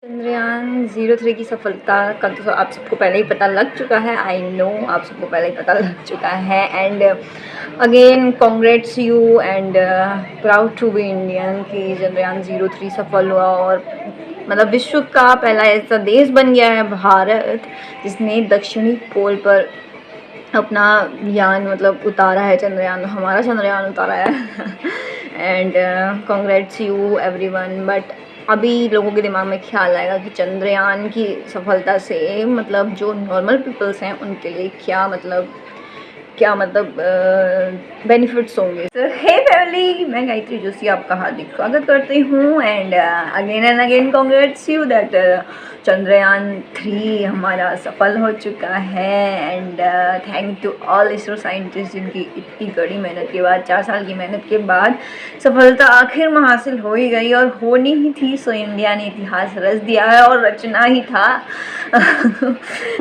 चंद्रयान-03 की सफलता का तो आप सबको पहले ही पता लग चुका है। आई नो आप सबको पहले ही पता लग चुका है। And again congrats you and proud to be Indian कि चंद्रयान-03 सफल हुआ और मतलब विश्व का पहला ऐसा देश बन गया है भारत जिसने दक्षिणी पोल पर अपना यान मतलब उतारा है। चंद्रयान हमारा चंद्रयान उतारा है। And congrats you everyone. But अभी लोगों के दिमाग में ख्याल आएगा कि चंद्रयान की सफलता से मतलब जो नॉर्मल पीपल्स हैं उनके लिए क्या मतलब बेनिफिट्स होंगे। हे फैमिली, मैं गायत्री जोशी आपका हार्दिक स्वागत करती हूँ। And again and again congrats you that चंद्रयान-3 हमारा सफल हो चुका है। And thank to all ISRO scientist जिनकी इतनी कड़ी मेहनत के बाद 4 साल की मेहनत के बाद सफलता आखिर में हासिल हो ही गई और होनी ही थी। सो इंडिया ने इतिहास रच दिया है और रचना ही था।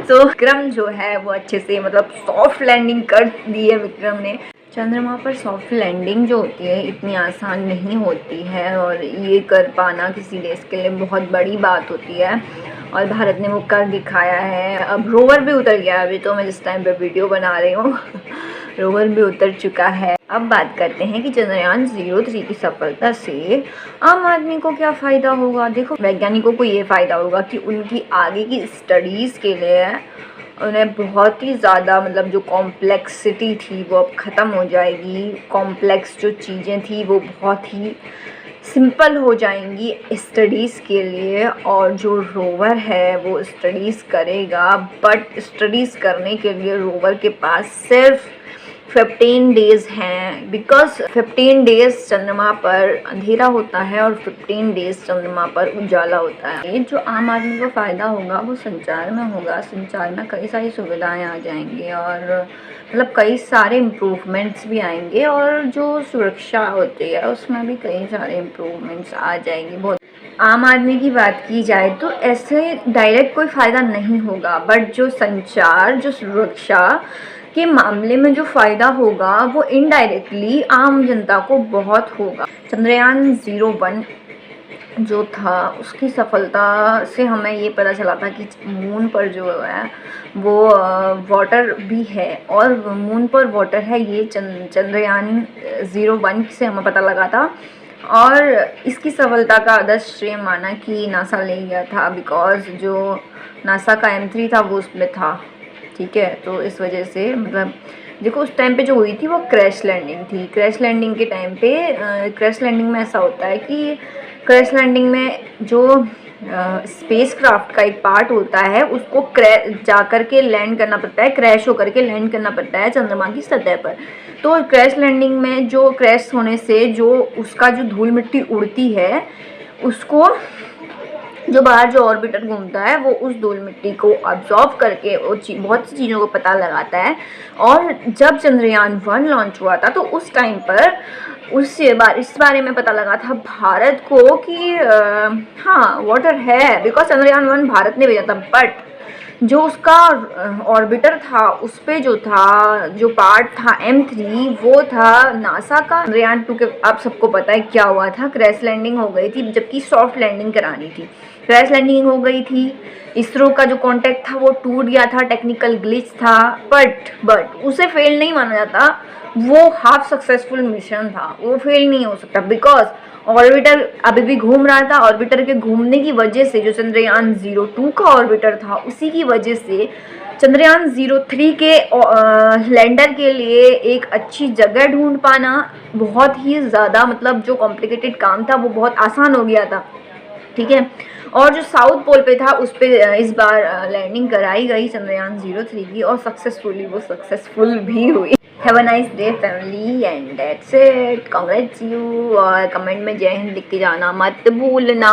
तो विक्रम जो है वो अच्छे से मतलब सॉफ्ट लैंडिंग कर दी है विक्रम ने। चंद्रमा पर सॉफ्ट लैंडिंग जो होती है इतनी आसान नहीं होती है और ये कर पाना किसी देश के लिए बहुत बड़ी बात होती है और भारत ने वो कर दिखाया है। अब रोवर भी उतर गया। अभी तो मैं जिस टाइम पे वीडियो बना रही हूँ रोवर भी उतर चुका है। अब बात करते हैं कि चंद्रयान-03 की सफलता से आम आदमी को क्या फ़ायदा होगा। देखो, वैज्ञानिकों को ये फ़ायदा होगा कि उनकी आगे की स्टडीज़ के लिए उन्हें बहुत ही ज़्यादा मतलब जो कॉम्प्लेक्सिटी थी वो अब ख़त्म हो जाएगी। कॉम्प्लेक्स जो चीज़ें थी वो बहुत ही सिंपल हो जाएंगी स्टडीज़ के लिए। और जो रोवर है वो स्टडीज़ करेगा, बट स्टडीज़ करने के लिए रोवर के पास सिर्फ 15 डेज़ हैं। बिकॉज 15 डेज़ चंद्रमा पर अंधेरा होता है और 15 डेज़ चंद्रमा पर उजाला होता है। ये जो आम आदमी को फ़ायदा होगा वो संचार में होगा। संचार में कई सारी सुविधाएं आ जाएंगी और मतलब कई सारे इम्प्रूवमेंट्स भी आएंगे और जो सुरक्षा होती है उसमें भी कई सारे इम्प्रूवमेंट्स आ जाएंगे। बहुत आम आदमी की बात की जाए तो ऐसे डायरेक्ट कोई फ़ायदा नहीं होगा, बट जो संचार जो सुरक्षा के मामले में जो फ़ायदा होगा वो इनडायरेक्टली आम जनता को बहुत होगा। चंद्रयान-01 जो था उसकी सफलता से हमें ये पता चला था कि मून पर जो है वो वाटर भी है और मून पर वाटर है। ये चंद्रयान-01 से हमें पता लगा था और इसकी सफलता का आदर्श श्रेय माना कि नासा ले गया था। बिकॉज जो नासा का M3 था वो उसमें था, ठीक है। तो इस वजह से मतलब देखो उस टाइम पे जो हुई थी वो क्रैश लैंडिंग थी। क्रैश लैंडिंग के टाइम पे क्रैश लैंडिंग में ऐसा होता है कि क्रैश लैंडिंग में जो स्पेस क्राफ्ट का एक पार्ट होता है उसको जा कर के लैंड करना पड़ता है, क्रैश होकर के लैंड करना पड़ता है चंद्रमा की सतह पर। तो क्रैश लैंडिंग में जो क्रैश होने से जो उसका जो धूल मिट्टी उड़ती है उसको जो बाहर जो ऑर्बिटर घूमता है वो उस धूल मिट्टी को अब्जॉर्ब करके बहुत सी चीज़ों को पता लगाता है। और जब चंद्रयान-1 लॉन्च हुआ था तो उस टाइम पर इस बारे में पता लगा था भारत को कि हाँ वाटर है। बिकॉज चंद्रयान-1 भारत ने भेजा था, बट जो उसका ऑर्बिटर था उस पे जो था जो पार्ट था M3 वो था नासा का। चंद्रयान-2 के आप सबको पता है क्या हुआ था, क्रैश लैंडिंग हो गई थी जबकि सॉफ्ट लैंडिंग करानी थी। क्रैश लैंडिंग हो गई थी, इसरो का जो कॉन्टैक्ट था वो टूट गया था, टेक्निकल ग्लिच था, बट उसे फेल नहीं माना जाता। वो हाफ सक्सेसफुल मिशन था, वो फेल नहीं हो सकता। बिकॉज ऑर्बिटर अभी भी घूम रहा था। ऑर्बिटर के घूमने की वजह से जो चंद्रयान-02 का ऑर्बिटर था उसी की वजह से चंद्रयान-03 के लैंडर के लिए एक अच्छी जगह ढूंढ पाना बहुत ही ज़्यादा मतलब जो कॉम्प्लिकेटेड काम था वो बहुत आसान हो गया था, ठीक है। और जो साउथ पोल पे था उस पर इस बार लैंडिंग कराई गई चंद्रयान-03 की और वो सक्सेसफुल भी हुई। Have a nice day family and that's it. Congrats you और कमेंट में जय हिंद लिख के जाना मत भूलना।